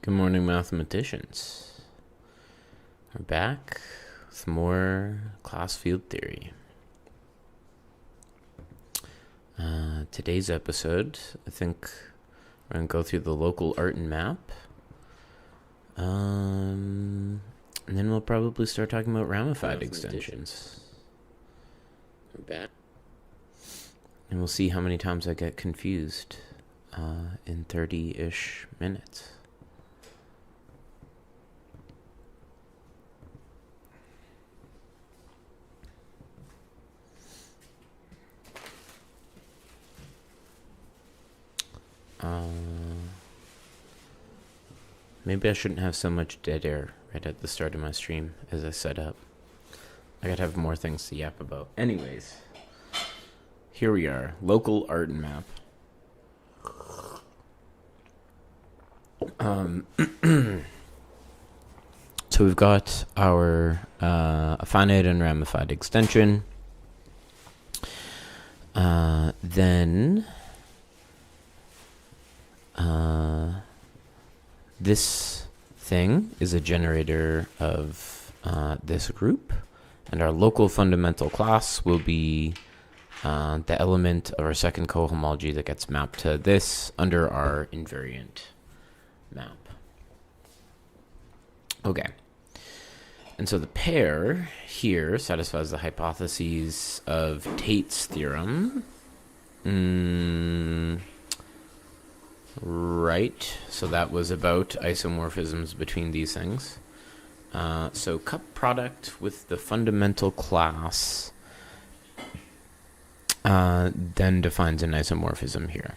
Good morning, mathematicians. We're back with more class field theory. Today's episode, I think we're going to go through the local art and map. And then we'll probably start talking about ramified extensions. We're back. And we'll see how many times I get confused in 30-ish minutes. Maybe I shouldn't have so much dead air right at the start of my stream as I set up. I gotta have more things to yap about. Anyways, here we are, local art and map. So we've got our finite and ramified extension. Then this thing is a generator of this group, and our local fundamental class will be the element of our second cohomology that gets mapped to this under our invariant map. Okay. And so the pair here satisfies the hypotheses of Tate's theorem. Right. So that was about isomorphisms between these things. So cup product with the fundamental class then defines an isomorphism here.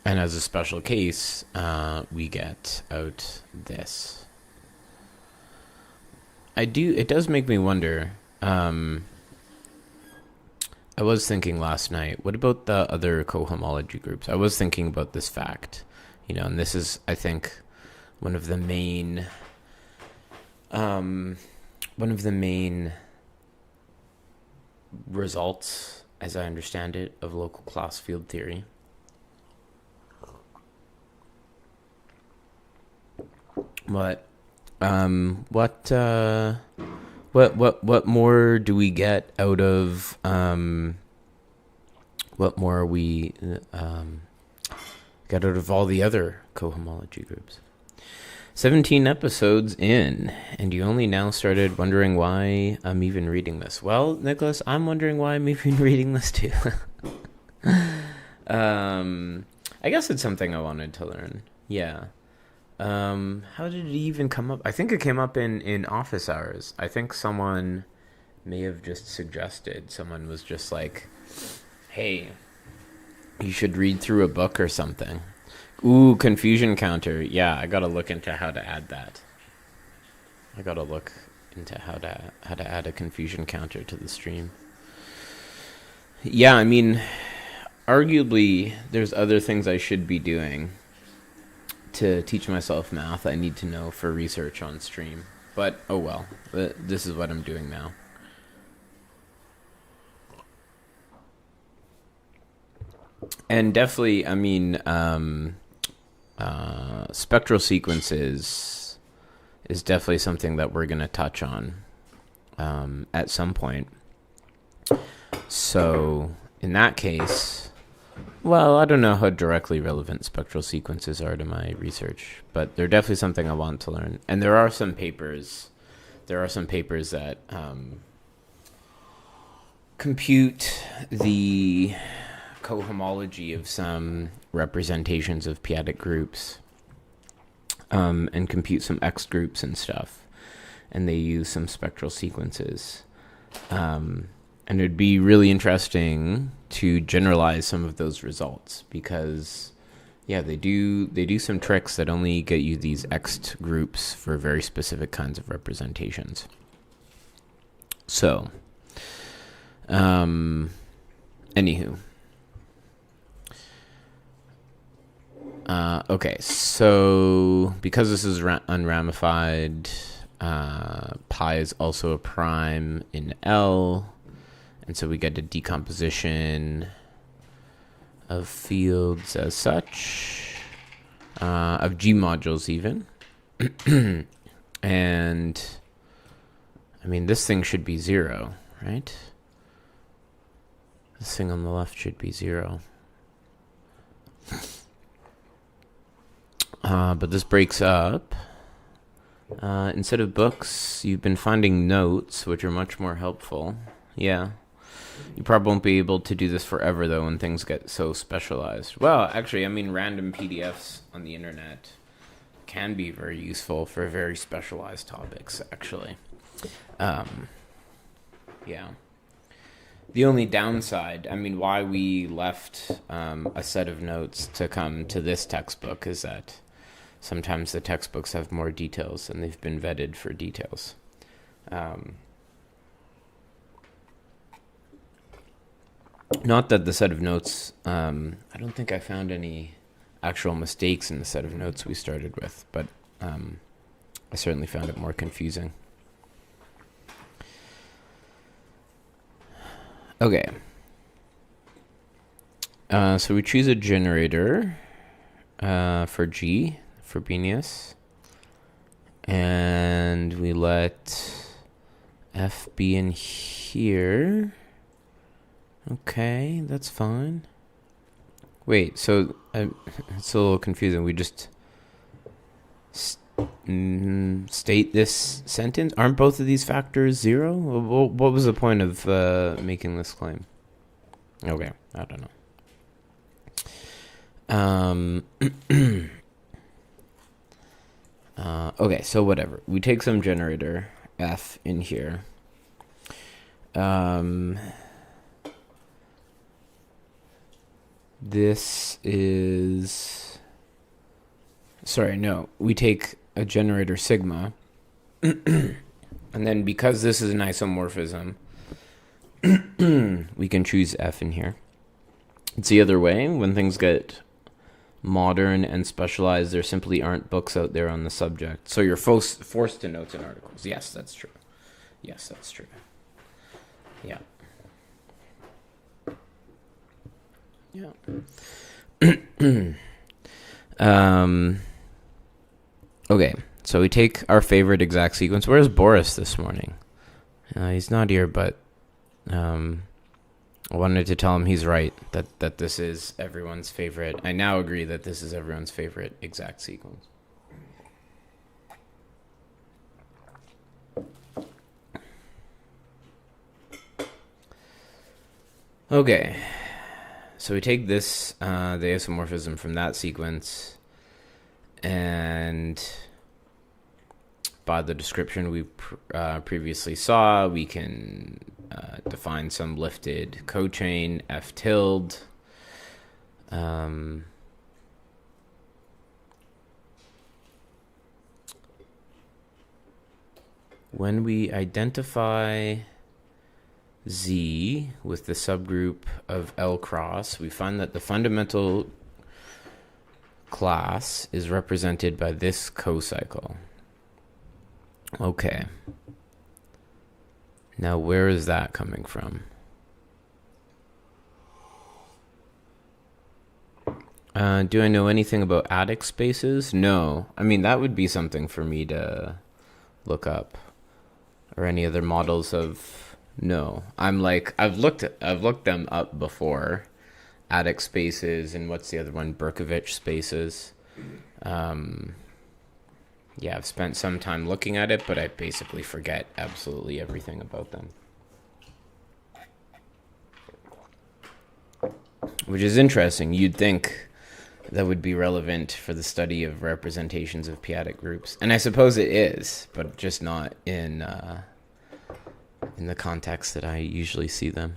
And as a special case, we get out this. It does make me wonder. I was thinking last night, what about the other cohomology groups? I was thinking about this fact, and this is, I think, one of the main results, as I understand it, of local class field theory. But what more do we get out of what more are we get out of all the other cohomology groups? 17 episodes in, and you only now started wondering why I'm even reading this. Well, Nicholas, I'm wondering why I'm even reading this too. I guess it's something I wanted to learn. Yeah. How did it even come up? I think it came up in office hours. I think someone may have just suggested, someone was just like, hey, you should read through a book or something. Ooh, confusion counter. Yeah, I gotta look into how to add that. I gotta look into how to add a confusion counter to the stream. Yeah, I mean, arguably, there's other things I should be doing to teach myself math I need to know for research on stream. But, oh well, this is what I'm doing now. And definitely, I mean, spectral sequences is definitely something that we're going to touch on at some point. So, in that case, well, I don't know how directly relevant spectral sequences are to my research, but they're definitely something I want to learn. And there are some papers that compute the cohomology of some representations of p-adic groups, and compute some X groups and stuff. And they use some spectral sequences. And it'd be really interesting to generalize some of those results because, yeah, they do some tricks that only get you these X groups for very specific kinds of representations. So, anywho. Okay, so because this is unramified, pi is also a prime in L. And so we get a decomposition of fields as such. of G modules even. And I mean, this thing should be 0, right? This thing on the left should be 0. But this breaks up. Instead of books, you've been finding notes, which are much more helpful. Yeah. You probably won't be able to do this forever, though, when things get so specialized. Well, actually, I mean, random PDFs on the internet can be very useful for very specialized topics, actually. Yeah. The only downside, I mean, why we left a set of notes to come to this textbook is that sometimes the textbooks have more details and they've been vetted for details. Not that the set of notes, I don't think I found any actual mistakes in the set of notes we started with, but I certainly found it more confusing. Okay. So we choose a generator for G, for Frobenius, and we let F be in here. Okay, that's fine. Wait, so it's a little confusing. We just state this sentence? Aren't both of these factors 0? What was the point of making this claim? Okay, I don't know. Okay, so whatever. We take some generator F in here. This is... Sorry, no. We take a generator sigma. And then because this is an isomorphism, we can choose F in here. It's the other way. When things get modern and specialized, there simply aren't books out there on the subject. So you're forced to notes and articles. Yes, that's true. Yes, that's true. Yeah. Yeah. Okay, so we take our favorite exact sequence. Where's Boris this morning? He's not here, but I wanted to tell him he's right, that this is everyone's favorite. I now agree that this is everyone's favorite exact sequence. Okay. So we take this, the isomorphism from that sequence, and by the description we previously saw, we can define some lifted cochain, F tilde. When we identify Z with the subgroup of L cross, we find that the fundamental class is represented by this cocycle. Okay. Now, where is that coming from? Do I know anything about adic spaces? No. I mean, that would be something for me to look up. Or any other models of... No, I'm like, I've looked them up before. Adic spaces, and what's the other one? Berkovich spaces. Yeah, I've spent some time looking at it, but I basically forget absolutely everything about them. Which is interesting. You'd think that would be relevant for the study of representations of p-adic groups. And I suppose it is, but just not in the context that I usually see them.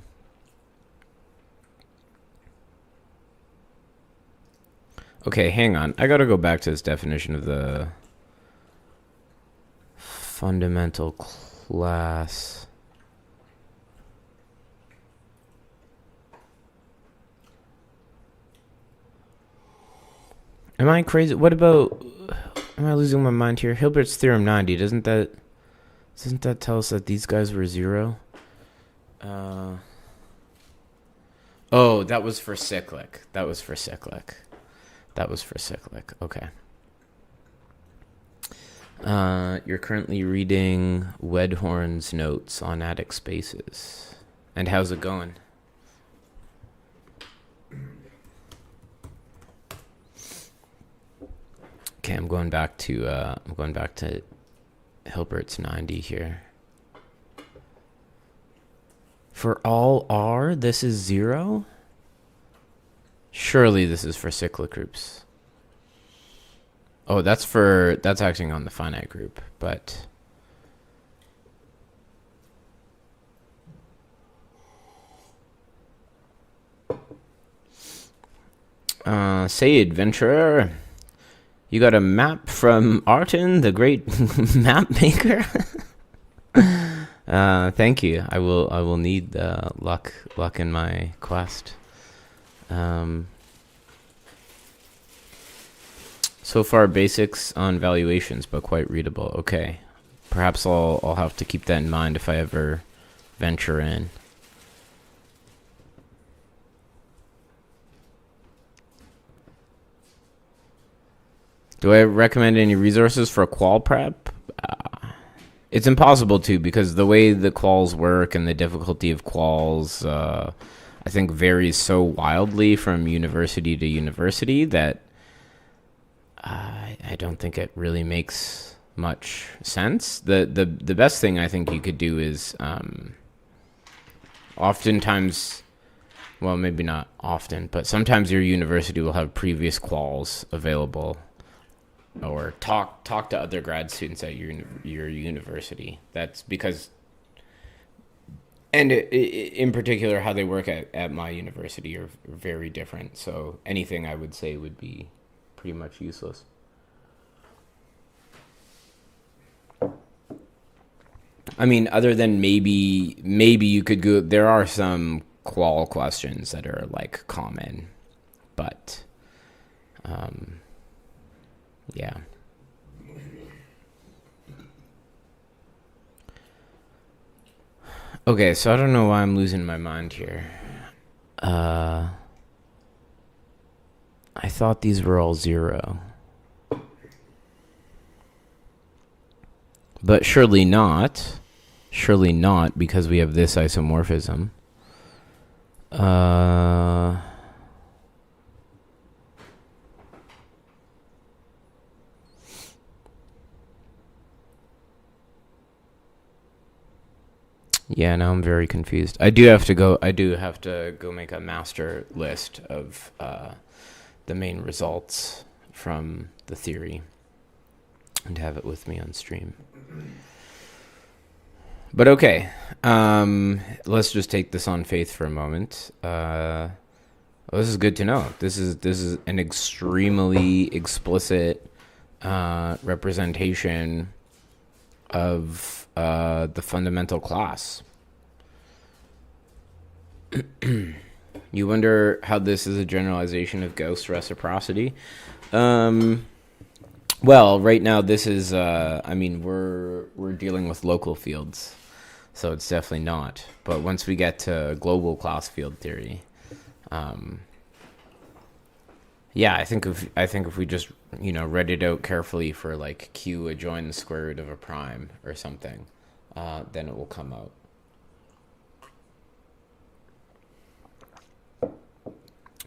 Okay, hang on. I gotta go back to this definition of the fundamental class. Am I crazy? What about... Am I losing my mind here? Hilbert's theorem 90, doesn't that tell us that these guys were 0? Oh, that was for cyclic. That was for cyclic. Okay. You're currently reading Wedhorn's notes on adic spaces. And how's it going? Okay, I'm going back to Hilbert's 90 here. For all R, this is 0? Surely this is for cyclic groups. Oh, that's acting on the finite group, but say adventurer, you got a map from Arton, the great map maker. Thank you. I will need luck in my quest. So far, basics on valuations, but quite readable. Okay, perhaps I'll have to keep that in mind if I ever venture in. Do I recommend any resources for qual prep? It's impossible to, because the way the quals work and the difficulty of quals, I think, varies so wildly from university to university that I don't think it really makes much sense. The best thing I think you could do is oftentimes, well, maybe not often, but sometimes your university will have previous quals available, or talk to other grad students at your university. That's because, and in particular, how they work at my university are very different. So anything I would say would be pretty much useless. I mean, other than maybe you could go. There are some qual questions that are like common, but yeah. Okay, so I don't know why I'm losing my mind here. I thought these were all 0. But surely not. Surely not, because we have this isomorphism. Yeah, now I'm very confused. I do have to go make a master list of the main results from the theory and have it with me on stream. But okay, let's just take this on faith for a moment. Well, this is good to know. This is an extremely explicit representation of the fundamental class. You wonder how this is a generalization of Gauss reciprocity. Well, right now this is, I mean, we're dealing with local fields, so it's definitely not. But once we get to global class field theory, yeah, I think if we just, read it out carefully for like Q adjoin the square root of a prime or something, then it will come out.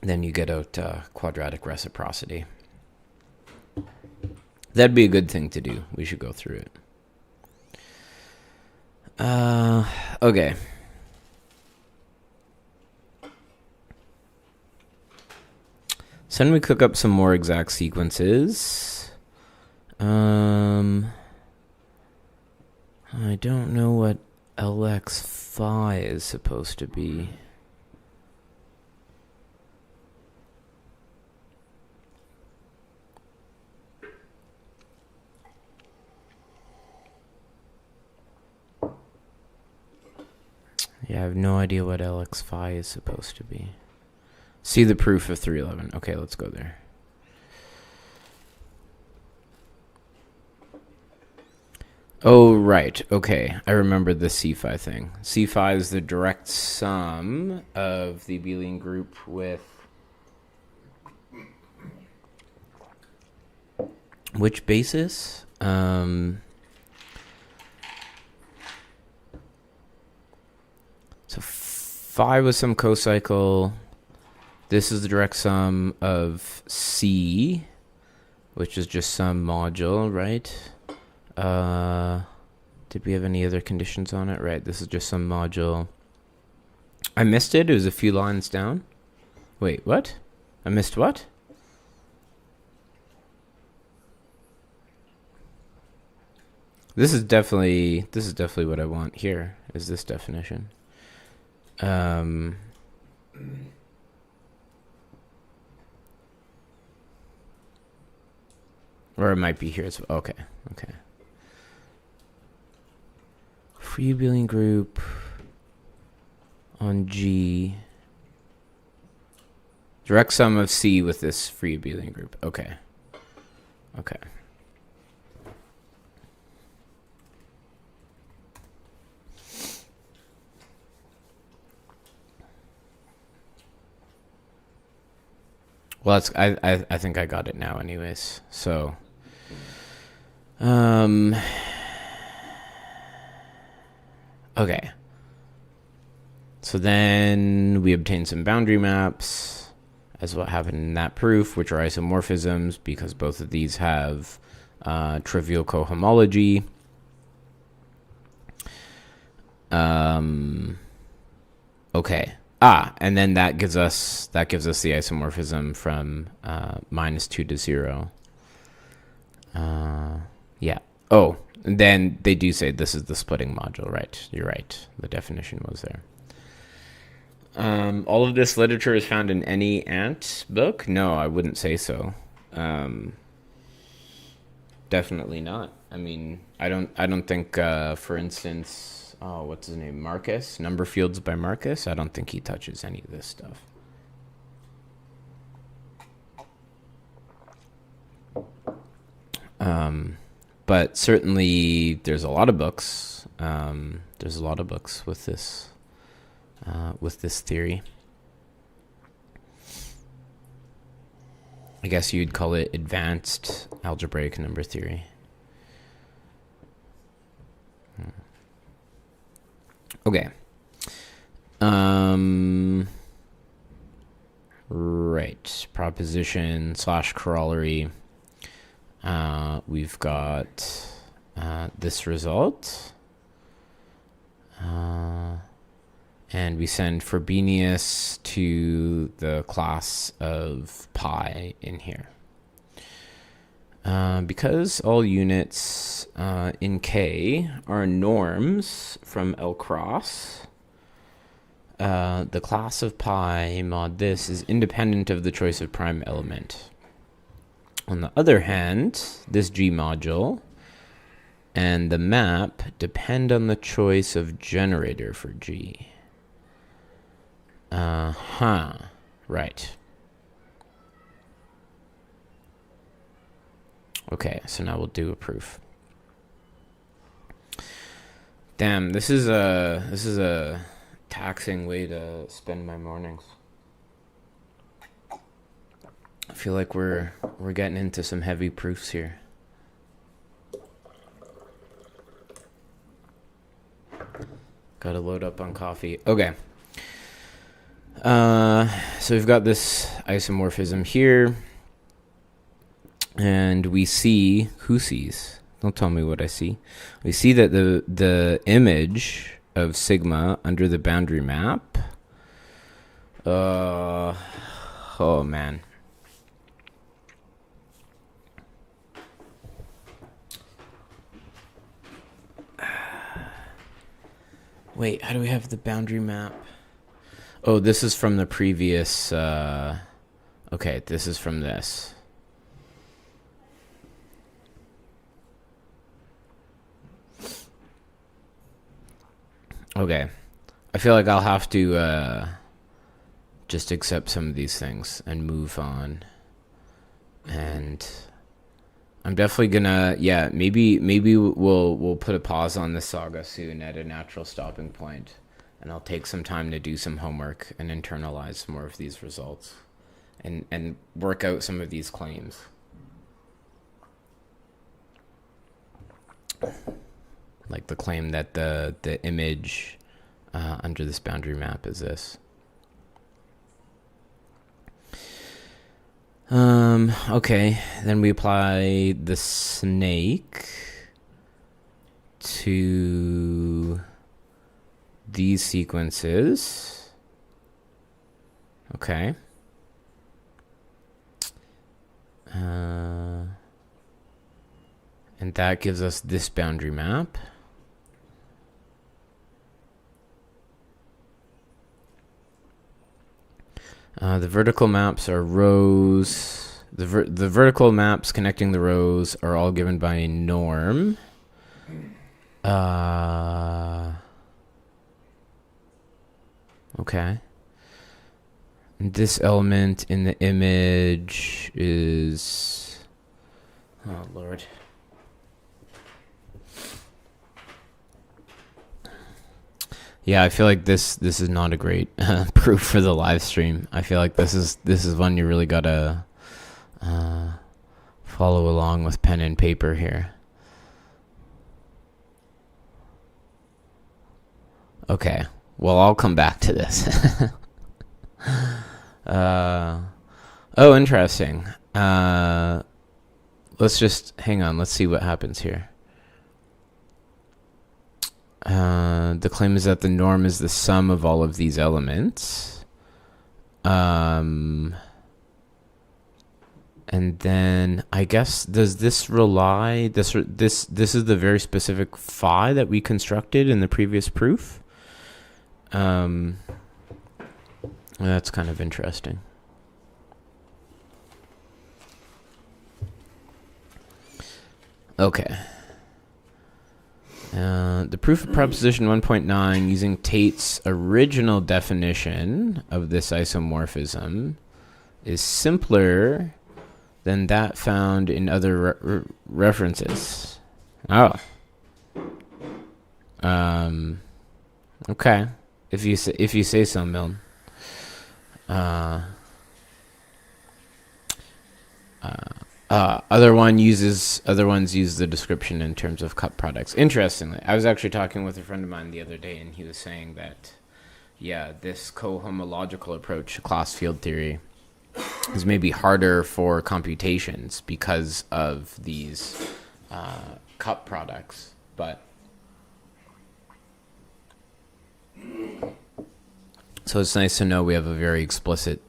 Then you get out quadratic reciprocity. That'd be a good thing to do. We should go through it. Okay. So then we cook up some more exact sequences. I don't know what LX phi is supposed to be. Yeah, I have no idea what LX phi is supposed to be. See the proof of 311. Okay, let's go there. Oh, right. Okay, I remember the C phi thing. C phi is the direct sum of the abelian group with Which basis? So phi was some cocycle. This is the direct sum of C, which is just some module, right? Did we have any other conditions on it? Right, this is just some module. I missed it. It was a few lines down. Wait, what? I missed what? This is definitely what I want here, is this definition. Or it might be here as well. Okay. Free abelian group on G. Direct sum of C with this free abelian group. Okay. Well, I think I got it now anyways. So okay. So then we obtain some boundary maps as what happened in that proof, which are isomorphisms because both of these have trivial cohomology. Okay. And then that gives us the isomorphism from -2 to 0. Yeah. Oh, and then they do say this is the splitting module, right? You're right. The definition was there. All of this literature is found in any Ant book? No, I wouldn't say so. Definitely not. I mean, I don't think, for instance, what's his name? Marcus? Number Fields by Marcus? I don't think he touches any of this stuff. But certainly there's a lot of books. There's a lot of books with this theory. I guess you'd call it advanced algebraic number theory. Okay. Right. Proposition / corollary. We've got this result. And we send Frobenius to the class of pi in here. Because all units in K are norms from L cross, the class of pi mod this is independent of the choice of prime element. On the other hand, this G module and the map depend on the choice of generator for G. Right. Okay, so now we'll do a proof. Damn, this is a taxing way to spend my mornings. I feel like we're getting into some heavy proofs here. Gotta load up on coffee. Okay. So we've got this isomorphism here. And we see, who sees? Don't tell me what I see. We see that the image of sigma under the boundary map. Oh man. Wait, how do we have the boundary map? Oh, this is from the previous, okay, this is from this. Okay, I feel like I'll have to just accept some of these things and move on. And I'm definitely gonna, yeah, maybe we'll put a pause on this saga soon at a natural stopping point, and I'll take some time to do some homework and internalize more of these results, and work out some of these claims. like the claim that the image under this boundary map is this. Okay, then we apply the snake to these sequences. Okay. And that gives us this boundary map. The vertical maps are rows. The vertical maps connecting the rows are all given by a norm. Okay. And this element in the image is... Oh, Lord. Yeah, I feel like this is not a great proof for the live stream. I feel like this is one you really gotta follow along with pen and paper here. Okay, well, I'll come back to this. Oh, interesting. Let's just hang on. Let's see what happens here. The claim is that the norm is the sum of all of these elements. And then I guess, does this rely, this is the very specific phi that we constructed in the previous proof? That's kind of interesting. Okay. The proof of proposition 1.9 using Tate's original definition of this isomorphism is simpler than that found in other references. Oh. Okay. If you say so, Milne. Other ones use the description in terms of cup products. Interestingly, I was actually talking with a friend of mine the other day, and he was saying that, yeah, this cohomological approach to class field theory is maybe harder for computations because of these cup products, but so it's nice to know we have a very explicit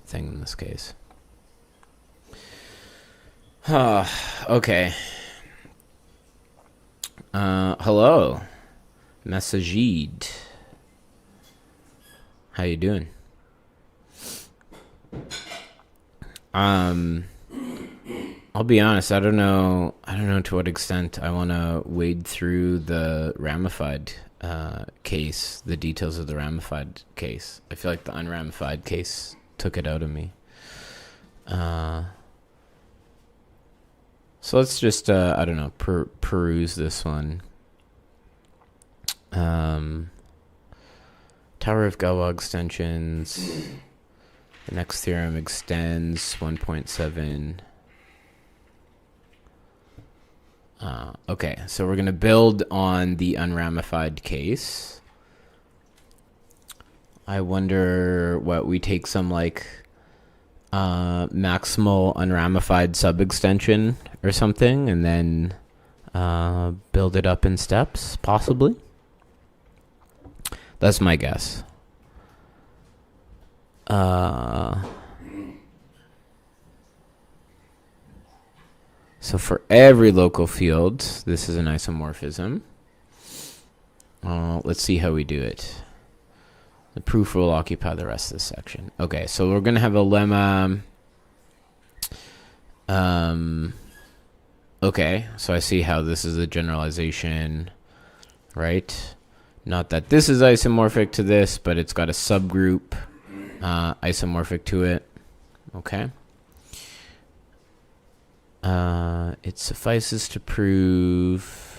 thing in this case. Okay. Hello, Messaged. How you doing? I'll be honest. I don't know to what extent I want to wade through the ramified case, the details of the ramified case. I feel like the unramified case took it out of me. So let's just, I don't know, peruse this one. Tower of Galois extensions. The next theorem extends 1.7. Okay, so we're going to build on the unramified case. I wonder what we take some, like, maximal unramified subextension or something, and then build it up in steps, possibly. That's my guess. So for every local field, this is an isomorphism. Let's see how we do it. The proof will occupy the rest of this section. Okay, so we're going to have a lemma. Okay, so I see how this is a generalization, right? Not that this is isomorphic to this, but it's got a subgroup isomorphic to it. Okay. It suffices to prove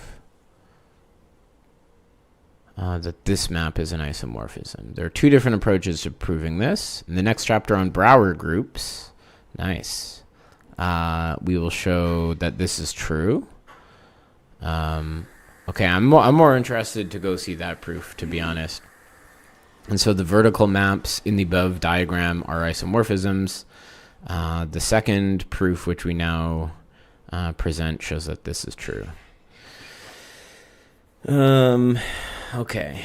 that this map is an isomorphism. There are two different approaches to proving this. In the next chapter on Brouwer groups, nice, we will show that this is true. Okay, I'm more interested to go see that proof, to be honest. And so the vertical maps in the above diagram are isomorphisms. The second proof, which we now present, shows that this is true. Okay,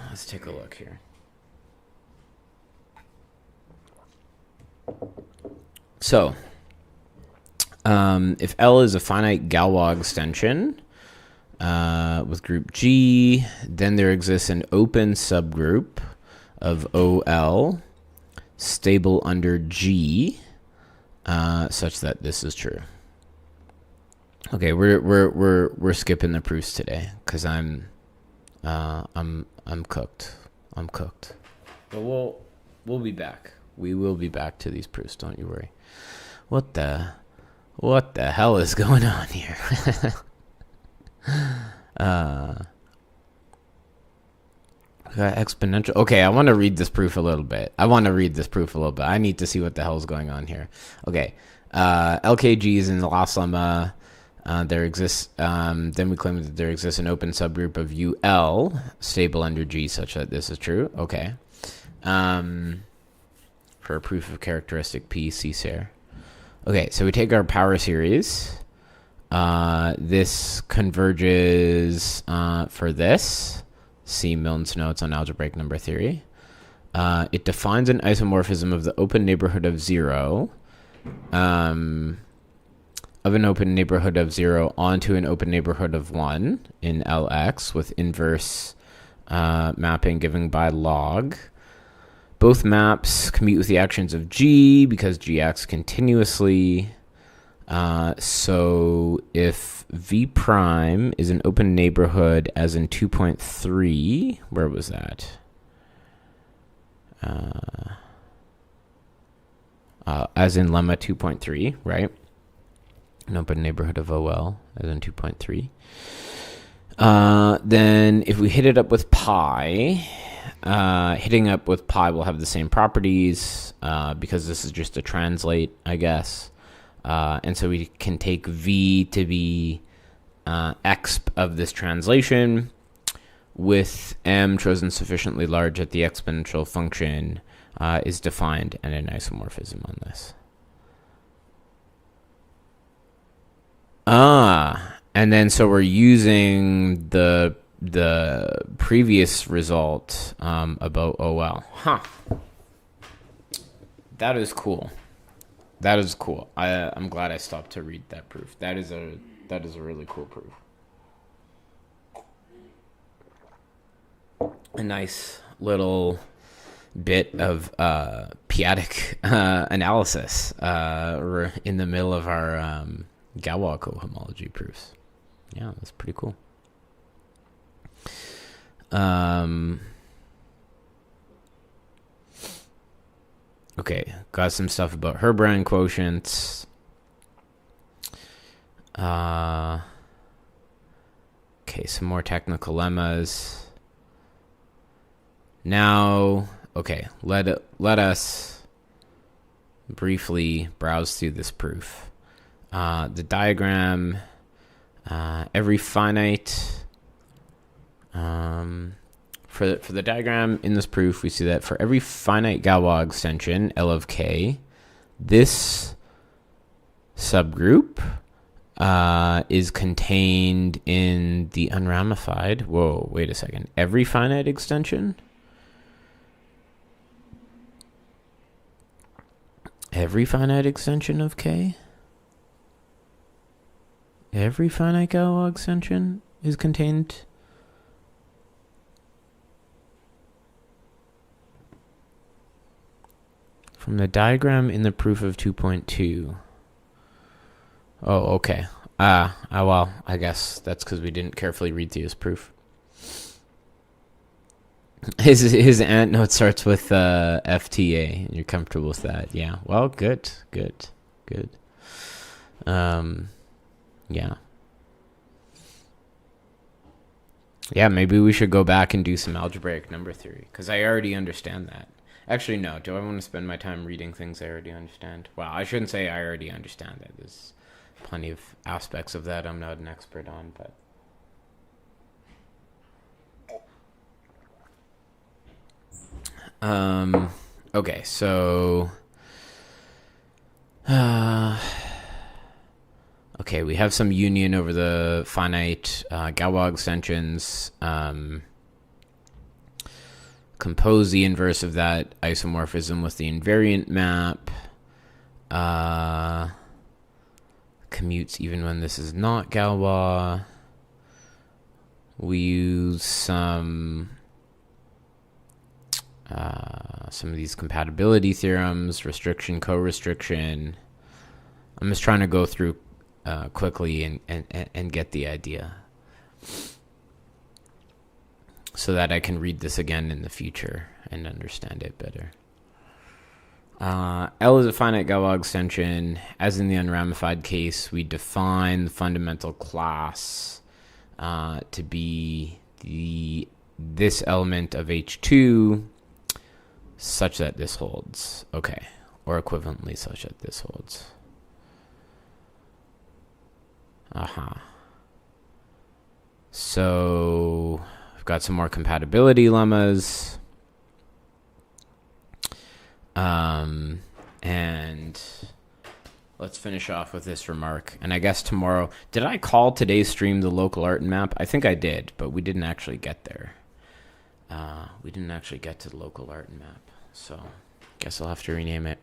let's take a look here. So, if L is a finite Galois extension with group G, then there exists an open subgroup of OL stable under G, such that this is true. Okay, we're skipping the proofs today because I'm cooked. I'm cooked. But we'll be back. We will be back to these proofs. Don't you worry. What the hell is going on here? Exponential. Okay, I want to read this proof a little bit. I need to see what the hell is going on here. Okay, LKG is in the last lemma. There exists. Then we claim that there exists an open subgroup of UL stable under G, such that this is true. Okay. For a proof of characteristic P, C ser. Okay, so we take our power series. This converges for this. See Milne's notes on algebraic number theory. It defines an isomorphism of the open neighborhood of 0, of an open neighborhood of 0 onto an open neighborhood of 1 in Lx with inverse mapping given by log. Both maps commute with the actions of G because G acts continuously. So if V prime is an open neighborhood as in 2.3, where was that? As in lemma 2.3, right? An open neighborhood of OL as in 2.3. Then if we hit it up with pi, hitting up with pi will have the same properties because this is just a translate, I guess. And so we can take V to be exp of this translation with M chosen sufficiently large that the exponential function is defined and an isomorphism on this. And then so we're using the previous result about OL. That is cool. I'm glad I stopped to read that proof. That is a really cool proof. A nice little bit of p-adic analysis in the middle of our Galois cohomology proofs. Yeah, that's pretty cool. Okay, got some stuff about Herbrand quotients. Okay, some more technical lemmas. Now, okay, let us briefly browse through this proof. The diagram, every finite, for the diagram in this proof, we see that for every finite Galois extension, L of K, this subgroup is contained in the unramified. Whoa, wait a second. Every finite extension? Every finite extension of K? Every finite Galois extension is contained. From the diagram in the proof of 2.2. Oh, okay. Well, I guess that's because we didn't carefully read through his proof. His ant note starts with FTA. You're comfortable with that? Yeah. Well, good. Yeah. Yeah, maybe we should go back and do some algebraic number theory, because I already understand that. Actually, no. Do I want to spend my time reading things I already understand? Well, I shouldn't say I already understand that. There's plenty of aspects of that I'm not an expert on, but Okay, so okay, we have some union over the finite Galois extensions. Compose the inverse of that isomorphism with the invariant map. Commutes even when this is not Galois. We use some of these compatibility theorems, restriction, co-restriction. I'm just trying to go through quickly and get the idea so that I can read this again in the future and understand it better. L is a finite Galois extension. As in the unramified case, we define the fundamental class to be this element of H2 such that this holds. Okay. Or equivalently such that this holds. So I've got some more compatibility lemmas. And let's finish off with this remark. And I guess tomorrow, did I call today's stream the local art and map? I think I did, but we didn't actually get there. We didn't actually get to the local art and map. So guess I'll have to rename it.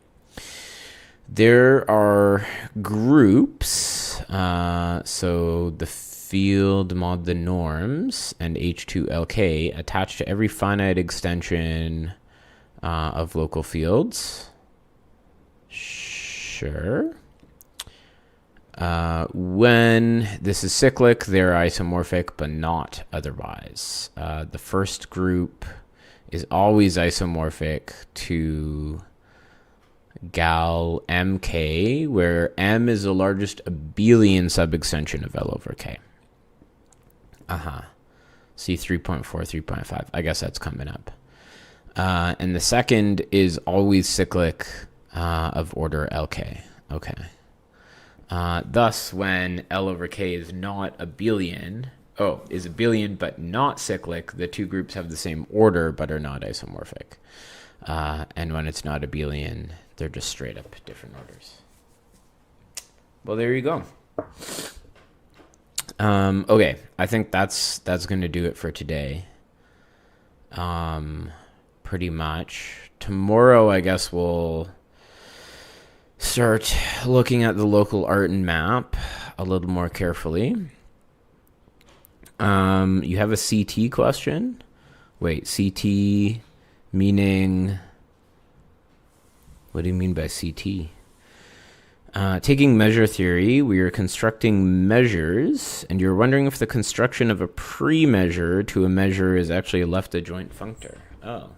There are groups. So the field mod the norms and H2LK attached to every finite extension of local fields. Sure. When this is cyclic, they're isomorphic, but not otherwise. The first group is always isomorphic to gal mk, where m is the largest abelian subextension of L over k. See 3.4, 3.5. I guess that's coming up. And the second is always cyclic of order LK. Okay. Thus, when L over K is not abelian, is abelian but not cyclic, the two groups have the same order but are not isomorphic. And when it's not abelian, they're just straight up different orders. Well, there you go. Okay, I think that's going to do it for today. Pretty much. Tomorrow, I guess we'll start looking at the local art and map a little more carefully. You have a CT question? Wait, CT meaning... What do you mean by CT? Taking measure theory, we are constructing measures, and you're wondering if the construction of a pre-measure to a measure is actually a left adjoint functor. Oh.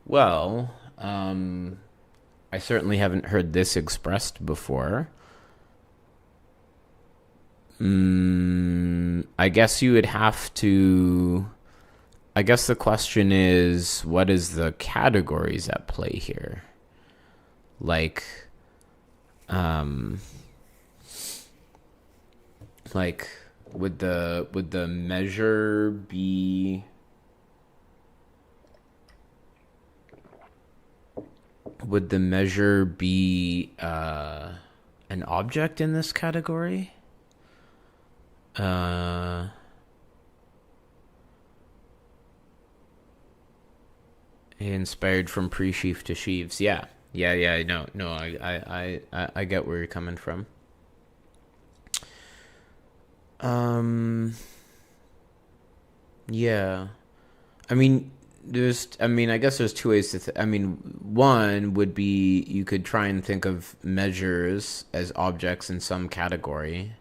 Well, I certainly haven't heard this expressed before. I guess you would have to... I guess the question is, what is the categories at play here? Like would the measure be an object in this category? Inspired from pre-sheaf to sheaves. Yeah, no, I get where you're coming from. Yeah, I guess there's two ways to one would be you could try and think of measures as objects in some category,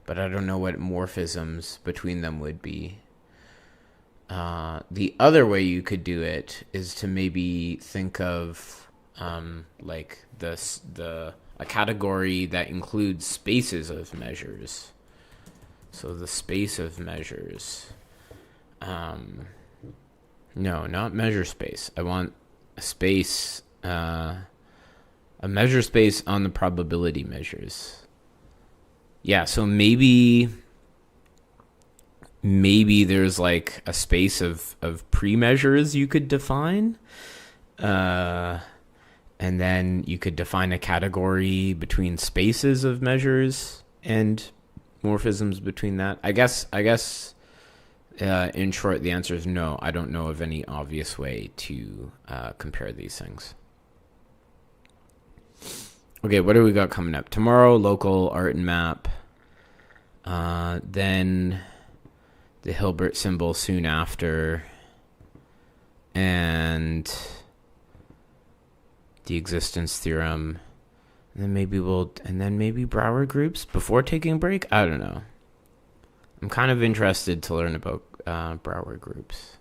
but I don't know what morphisms between them would be. The other way you could do it is to maybe think of like a category that includes spaces of measures. So the space of measures. No, not measure space. I want a space, a measure space on the probability measures. Yeah, so maybe there's like a space of pre-measures you could define, Uh, and then you could define a category between spaces of measures and morphisms between that. I guess. In short, the answer is no. I don't know of any obvious way to compare these things. Okay, what do we got coming up? Tomorrow, local art and map. Then the Hilbert symbol soon after. And the existence theorem. And then maybe Brouwer groups before taking a break? I don't know. I'm kind of interested to learn about Brouwer groups.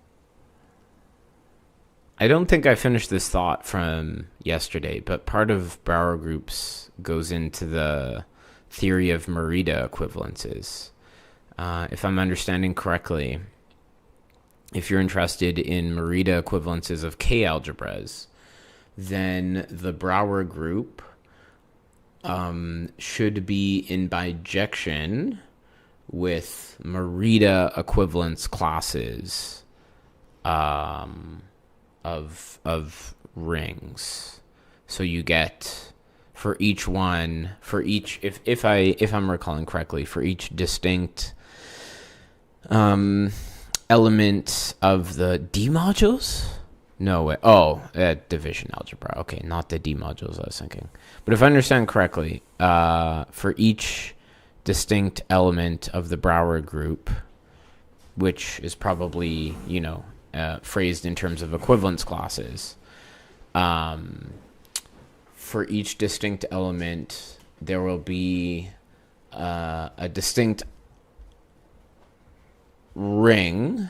I don't think I finished this thought from yesterday, but part of Brouwer groups goes into the theory of Merida equivalences. If I'm understanding correctly, if you're interested in Merida equivalences of K-algebras, then the Brouwer group should be in bijection with Merida equivalence classes of rings. So you get if I'm recalling correctly, for each distinct element of the D modules. No way. Division algebra. Okay, not the D modules I was thinking. But if I understand correctly, for each distinct element of the Brouwer group, which is probably, phrased in terms of equivalence classes, for each distinct element, there will be a distinct ring,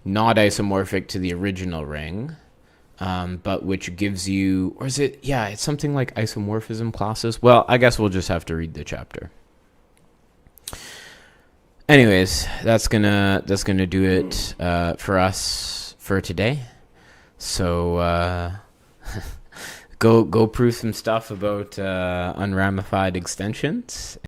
not isomorphic to the original ring, but which gives you, or is it, it's something like isomorphism classes. Well, I guess we'll just have to read the chapter. Anyways, that's gonna do it for us for today. So go prove some stuff about unramified extensions.